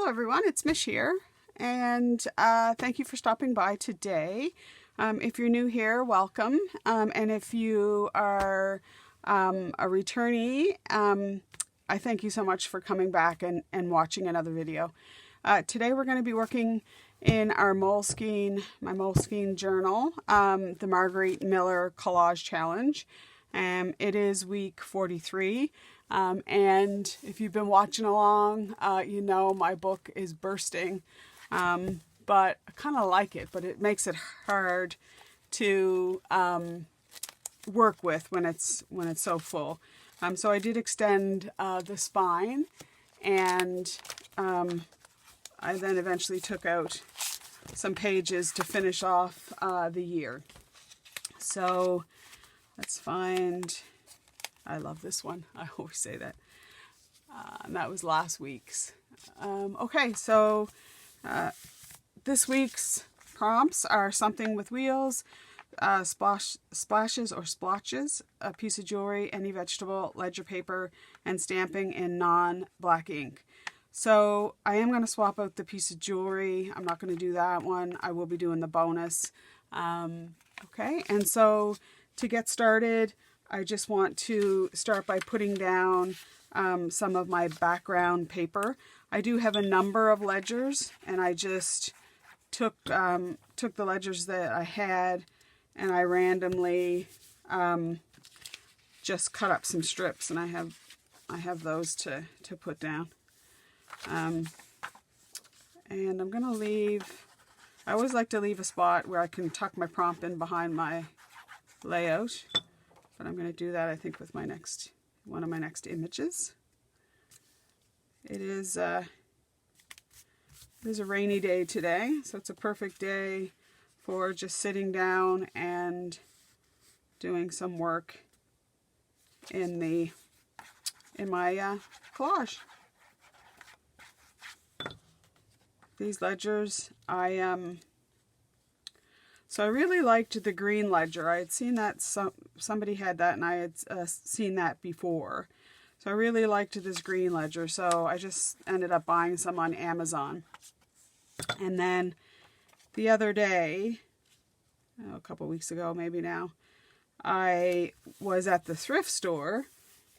Hello everyone, it's Mish here, and thank you for stopping by today. If you're new here, welcome, and if you are a returnee, I thank you so much for coming back and watching another video. Today we're going to be working in our my Moleskine journal, the Margarete Miller Collage Challenge. It is week 43. And if you've been watching along, you know my book is bursting, but I kind of like it, but it makes it hard to work with when it's so full. So I did extend the spine, and I then eventually took out some pages to finish off the year. So let's find... I love this one. I always say that. And that was last week's. Okay, so this week's prompts are something with wheels, splashes or splotches, a piece of jewelry, any vegetable, ledger paper, and stamping in non-black ink. So I am going to swap out the piece of jewelry. I'm not going to do that one. I will be doing the bonus. Okay, and so to get started, I just want to start by putting down some of my background paper. I do have a number of ledgers, and I just took the ledgers that I had, and I randomly just cut up some strips, and I have those to put down. And I'm gonna leave. I always like to leave a spot where I can tuck my prompt in behind my layout. But I'm going to do that, I think, with one of my next images. It is a rainy day today, so it's a perfect day for just sitting down and doing some work in my collage. These ledgers, so I really liked the green ledger. I had seen that somebody had that, and I had seen that before. So I really liked this green ledger, so I just ended up buying some on Amazon. And then the other day, a couple weeks ago maybe now, I was at the thrift store,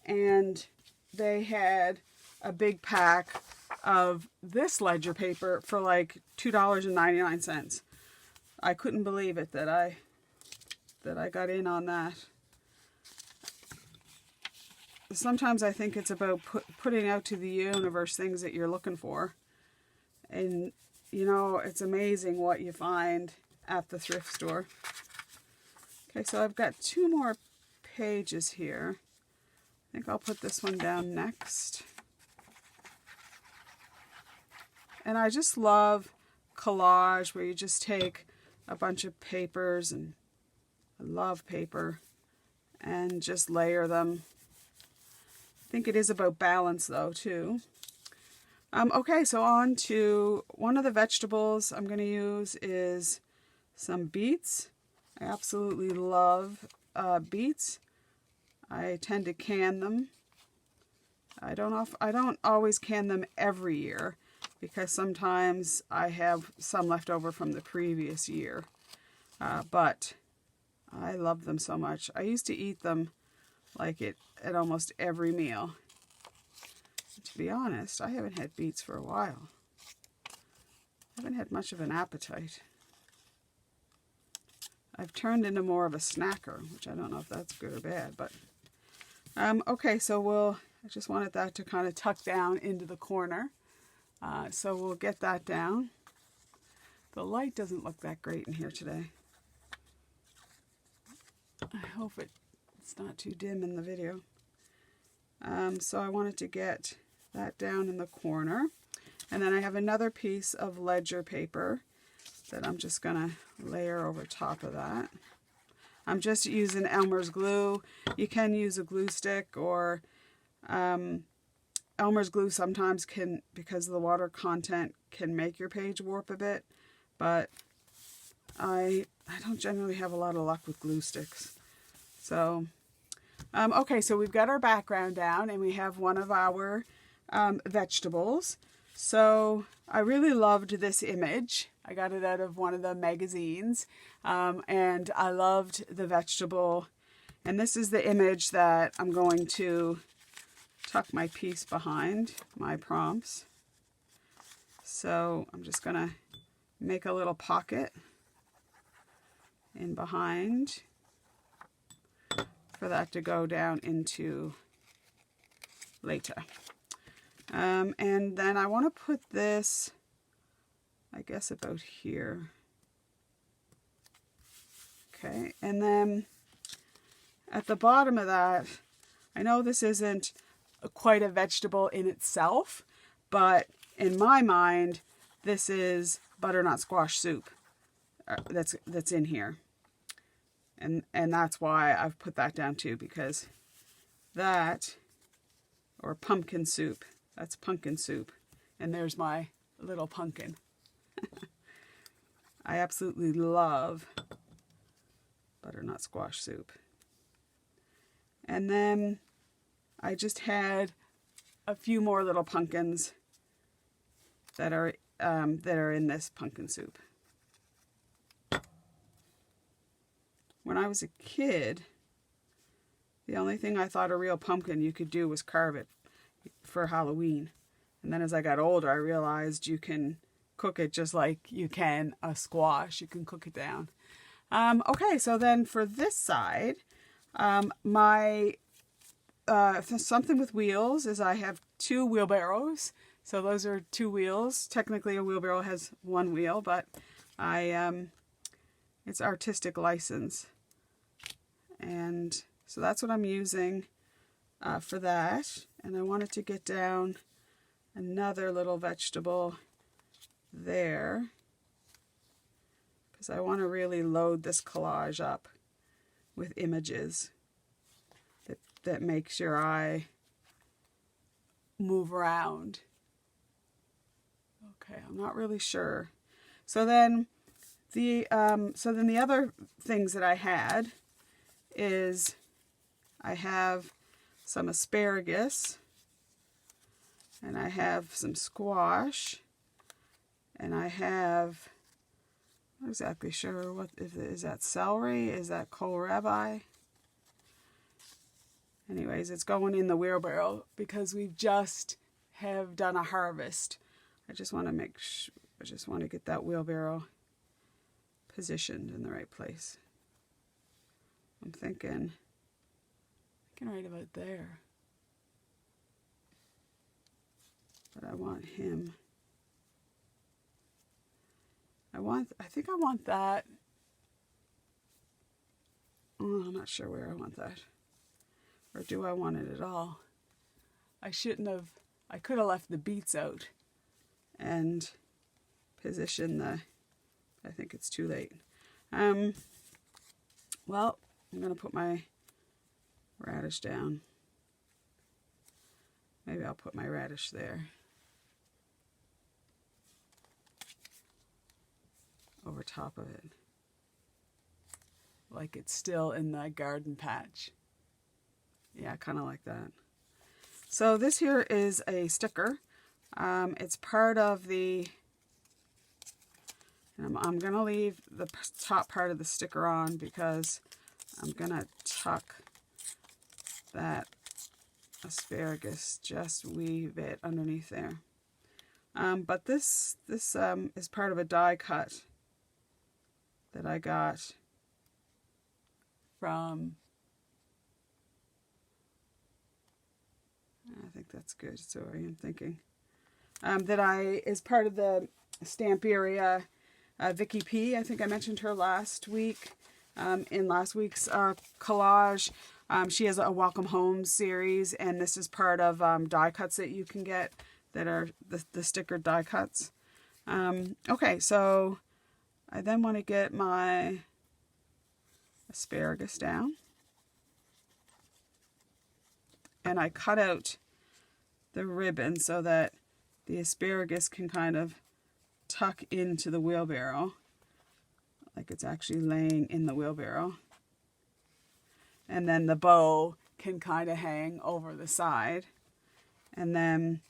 and they had a big pack of this ledger paper for like $2.99. I couldn't believe it that I got in on that. Sometimes I think it's about putting out to the universe things that you're looking for. And, you know, it's amazing what you find at the thrift store. Okay, so I've got 2 more pages here. I think I'll put this one down next. And I just love collage, where you just take a bunch of papers, and I love paper, and just layer them. I think it is about balance though too. Okay, so on to one of the vegetables I'm going to use is some beets. I absolutely love beets. I tend to can them. I don't always can them every year, because sometimes I have some left over from the previous year. But I love them so much. I used to eat them like it at almost every meal. To be honest, I haven't had beets for a while. I haven't had much of an appetite. I've turned into more of a snacker, which I don't know if that's good or bad, but okay, so I just wanted that to kind of tuck down into the corner. So we'll get that down. The light doesn't look that great in here today. I hope it's not too dim in the video. So I wanted to get that down in the corner. And then I have another piece of ledger paper that I'm just going to layer over top of that. I'm just using Elmer's glue. You can use a glue stick, or Elmer's glue sometimes can, because the water content can make your page warp a bit, but I don't generally have a lot of luck with glue sticks. So, okay, so we've got our background down, and we have one of our vegetables. So I really loved this image. I got it out of one of the magazines, and I loved the vegetable. And this is the image that I'm going to tuck my piece behind, my prompts. So I'm just going to make a little pocket in behind for that to go down into later. And then I want to put this, I guess, about here. Okay, and then at the bottom of that, I know this isn't quite a vegetable in itself, but in my mind, this is butternut squash soup that's in here. And that's why I've put that down too, because that, or pumpkin soup, that's pumpkin soup. And there's my little pumpkin. I absolutely love butternut squash soup. And then I just had a few more little pumpkins that are in this pumpkin soup. When I was a kid, the only thing I thought a real pumpkin you could do was carve it for Halloween. And then as I got older, I realized you can cook it just like you can a squash. You can cook it down. Okay, so then for this side, my something with wheels is I have 2 wheelbarrows. So those are 2 wheels. Technically a wheelbarrow has 1 wheel, but it's artistic license. And so that's what I'm using for that. And I wanted to get down another little vegetable there, because I want to really load this collage up with images that makes your eye move around. Okay, I'm not really sure. So then the other things that I had is I have some asparagus, and I have some squash, and I have, I'm not exactly sure what is that, celery? Is that kohlrabi? Anyways, it's going in the wheelbarrow because we just have done a harvest. I just want to get that wheelbarrow positioned in the right place. I'm thinking right about there. But I want him. I think I want that. Oh, I'm not sure where I want that. Or do I want it at all? I could have left the beets out and positioned I think it's too late. Well, I'm going to put my radish down. Maybe I'll put my radish there. Over top of it. Like it's still in the garden patch. Yeah, kind of like that. So this here is a sticker. It's part of the... I'm going to leave the top part of the sticker on because I'm going to tuck that asparagus just a wee bit underneath there. But this is part of a die cut that I got from... I think that's good. So I am thinking is part of the stamp area. Vicky P. I think I mentioned her last week in last week's collage. She has a Welcome Home series, and this is part of die cuts that you can get that are the sticker die cuts. Okay, so I then want to get my asparagus down. And I cut out the ribbon so that the asparagus can kind of tuck into the wheelbarrow, like it's actually laying in the wheelbarrow. And then the bow can kind of hang over the side. And then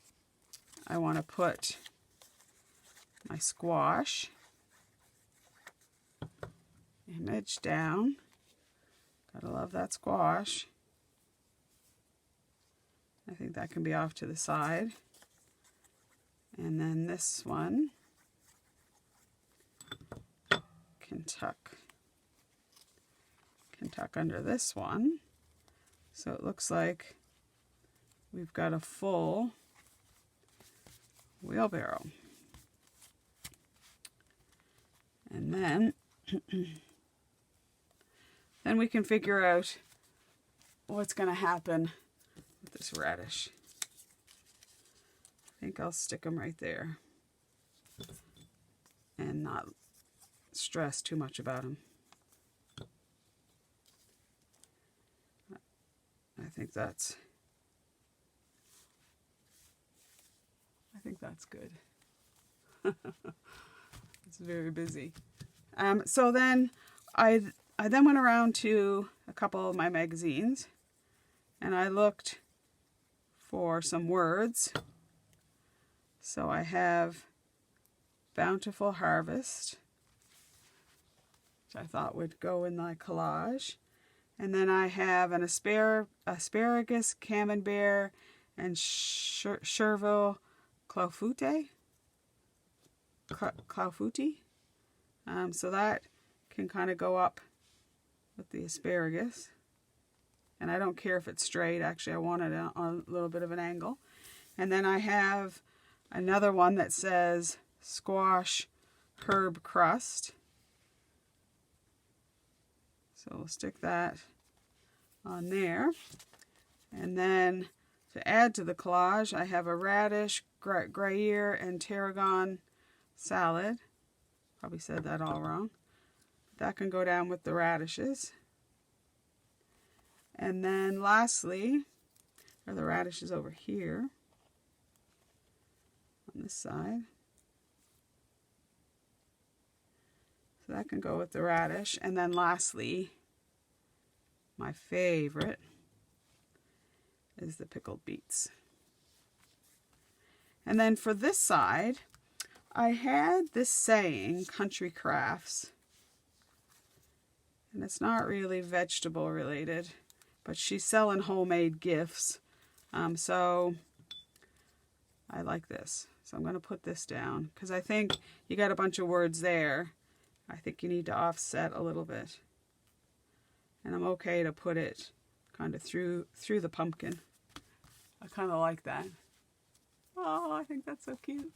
I want to put my squash image down. Gotta love that squash. I think that can be off to the side. And then this one can tuck under this one. So it looks like we've got a full wheelbarrow. And then then we can figure out what's going to happen with this radish. I think I'll stick them right there and not stress too much about them. I think that's good. It's very busy. So then I then went around to a couple of my magazines and I looked for some words. So I have Bountiful Harvest, which I thought would go in my collage. And then I have an asparagus, camembert, and chervil clafouti. So that can kind of go up with the asparagus. And I don't care if it's straight. Actually, I want it on a little bit of an angle. And then I have another one that says squash herb crust. So we'll stick that on there. And then to add to the collage, I have a radish, Gruyere, and tarragon salad. Probably said that all wrong. That can go down with the radishes. And then lastly, are the radishes over here on this side. So that can go with the radish. And then lastly, my favorite is the pickled beets. And then for this side, I had this saying, Country Crafts. And it's not really vegetable related, but she's selling homemade gifts. So I like this. So I'm going to put this down because I think you got a bunch of words there. I think you need to offset a little bit. And I'm okay to put it kind of through the pumpkin. I kind of like that. Oh, I think that's so cute.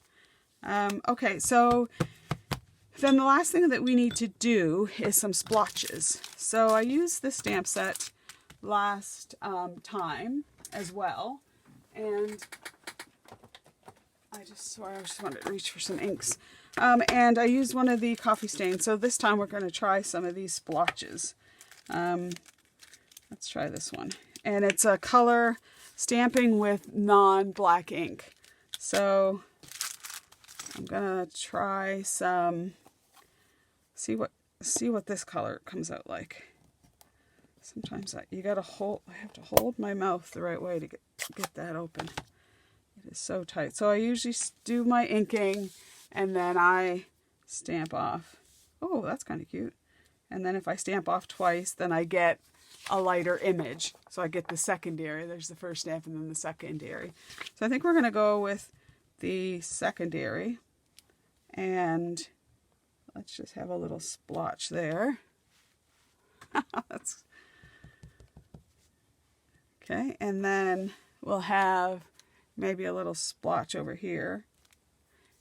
Okay, so then the last thing that we need to do is some splotches. So I used this stamp set last time as well. And I just wanted to reach for some inks. And I used one of the coffee stains. So this time we're going to try some of these splotches. Let's try this one. And it's a color stamping with non-black ink. So I'm going to try some, see what this color comes out like. Sometimes I have to hold my mouth the right way to get that open. It is so tight. So I usually do my inking and then I stamp off. Oh, that's kind of cute. And then if I stamp off twice, then I get a lighter image. So I get the secondary. There's the first stamp and then the secondary. So I think we're going to go with the secondary. And let's just have a little splotch there. That's okay. And then we'll have maybe a little splotch over here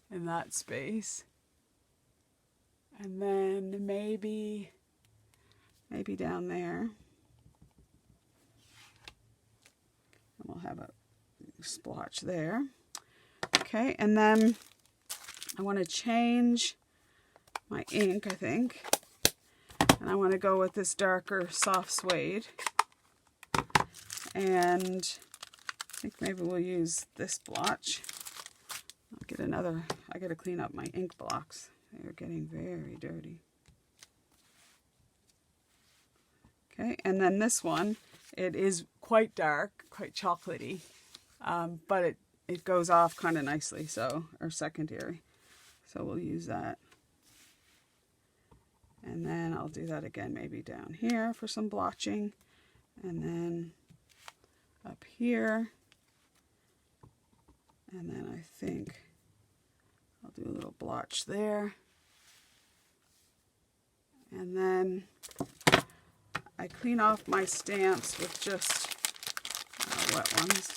in that space. And then maybe down there. And we'll have a splotch there. Okay, and then I want to change my ink, I think. And I want to go with this darker soft suede. And I think maybe we'll use this splotch. I'll get another, I got to clean up my ink blocks. They're getting very dirty. Okay, and then this one, it is quite dark, quite chocolatey, but it goes off kind of nicely, so, or secondary. So we'll use that. And then I'll do that again, maybe down here for some blotching. And then up here. And then I think I'll do a little blotch there. And then I clean off my stamps with just wet ones.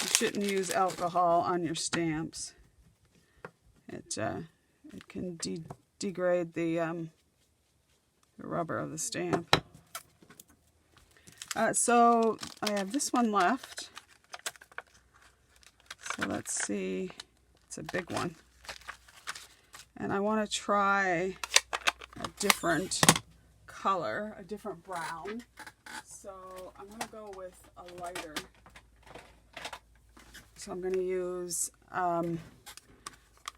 You shouldn't use alcohol on your stamps. It can degrade the rubber of the stamp. So I have this one left. So let's see. It's a big one. And I want to try a different color, a different brown. So I'm going to go with a lighter. So I'm going to use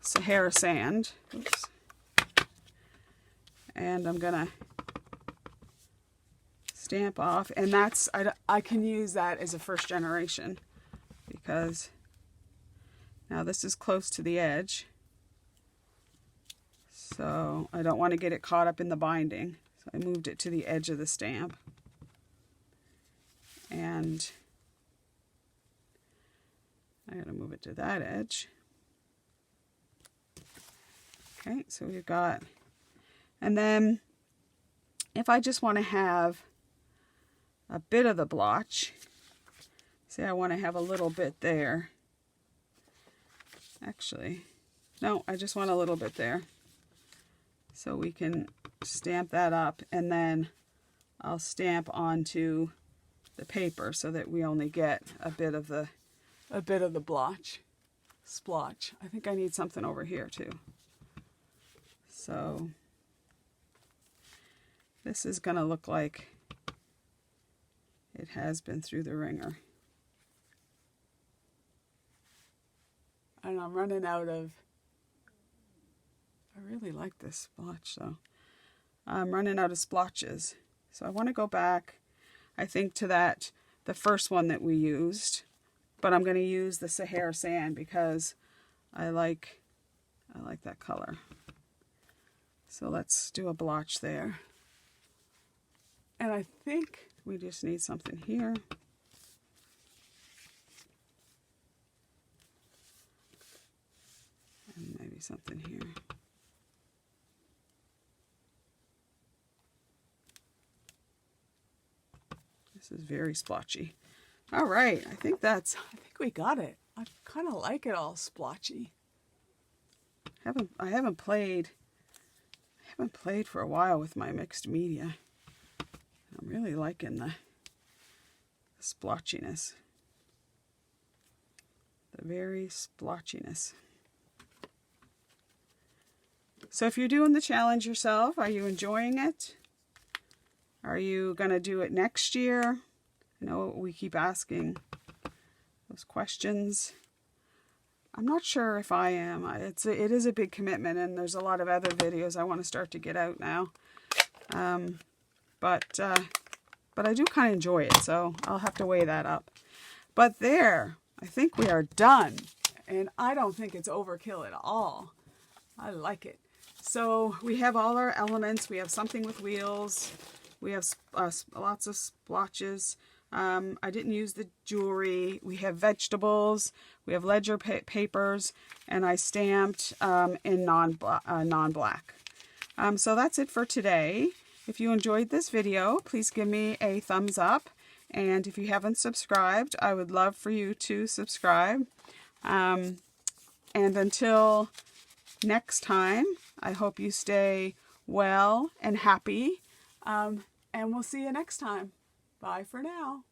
Sahara sand. Oops. And I'm going to stamp off. And that's, I can use that as a first generation because now this is close to the edge. So I don't want to get it caught up in the binding. So I moved it to the edge of the stamp. And I gotta move it to that edge. Okay, so we've got, and then if I just want to have a bit of the blotch, say I want to have a little bit there. Actually, no, I just want a little bit there. So we can stamp that up, and then I'll stamp onto the paper so that we only get a bit of the blotch, splotch. I think I need something over here too. So this is going to look like it has been through the wringer. And I'm running out of, I really like this splotch though. I'm running out of splotches. So I want to go back, I think, to the first one that we used. But I'm going to use the Sahara sand because I like that color. So let's do a blotch there. And I think we just need something here. And maybe something here. This is very splotchy. All right, I think we got it. I kind of like it all splotchy. I haven't played for a while with my mixed media. I'm really liking the splotchiness. The very splotchiness. So if you're doing the challenge yourself, are you enjoying it? Are you going to do it next year? I know we keep asking those questions. I'm not sure if I am. It is a big commitment, and there's a lot of other videos I want to start to get out now. But I do kind of enjoy it, so I'll have to weigh that up. But there, I think we are done, and I don't think it's overkill at all. I like it. So we have all our elements. We have something with wheels. We have lots of splotches. I didn't use the jewelry. We have vegetables. We have ledger papers, and I stamped in non-black. So that's it for today. If you enjoyed this video, please give me a thumbs up. And if you haven't subscribed, I would love for you to subscribe. And until next time, I hope you stay well and happy. And we'll see you next time. Bye for now.